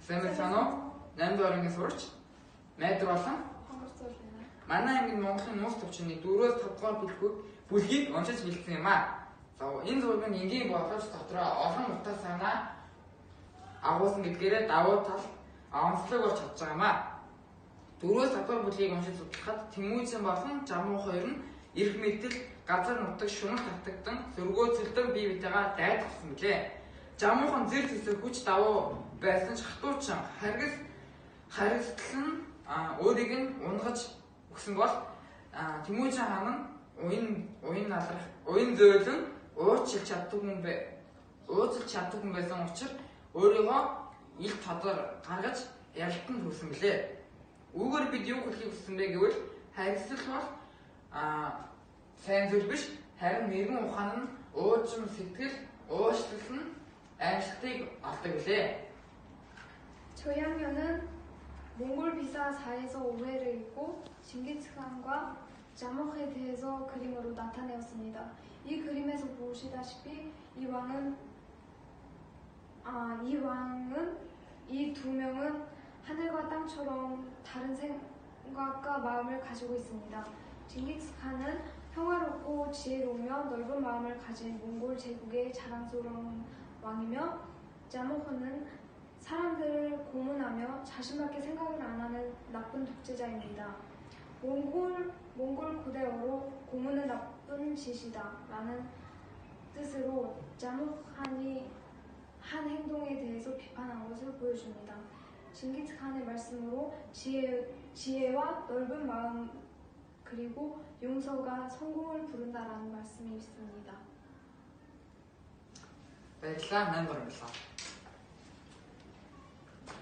Сайн байна уу? 8 дугаар ангийн сурч найдар болон манай ангид Монголын нууц төвчний 4-өөс 5 дугаар бүлгийг уншиж бэлдсэн юм аа. За энэ зургийн энгийн болгож дотроо олон утга санаа агуулсан гэдгээрээ давуу тал онцлог болж чадж байгаа юм аа. 4-өөс 5 дугаар бүлгийг уншиж судлахад Тэмүүжин болон Жамуу хоёр нь эрх мэдэл, газар нутаг, шунал татагдан зөргөөцөлдөг бие биетэйгээ дайдсан мөлий. Жамуухан зэр зэсэр хүч давуу байсан ч хатуучин харигдтал нь өөрийг нь унгаж өгсөн бол Тэмүүжин хаан нь уян зөөлөн уучлж чаддаг хүн байсан учраас өөрийгөө ил тодор гаргаж яралтанд хүрсэн билээ. Үүгээр бид юу хэлхийг хүссэн бэ гэвэл харигдтал бол сайн зүйл биш, харин нэгэн ухаан нь уужим сэтгэл уушлал нь амжилтыг олдог билээ. 조양현은 몽골 비사사에서 오해를 입고 징기스칸과 자목에 대해서 그림으로 나타내었습니다. 이 그림에서 보시다시피 이 왕은 이 두 명은 하늘과 땅처럼 다른 생각과 마음을 가지고 있습니다. 징기스칸은 평화롭고 지혜로우며 넓은 마음을 가진 몽골 제국의 자랑스러운 왕이며 자모흐는 사람들을 고문하며 자신밖에 생각을 안 하는 나쁜 독재자입니다. 몽골 고대어로 고문은 나쁜 짓이다 라는 뜻으로 자모흐한이 한 행동에 대해서 비판한 것을 보여줍니다. 징기스칸의 말씀으로 지혜와 넓은 마음 그리고 용서가 성공을 부른다라는 말씀이 있습니다. 네, 8 дугаар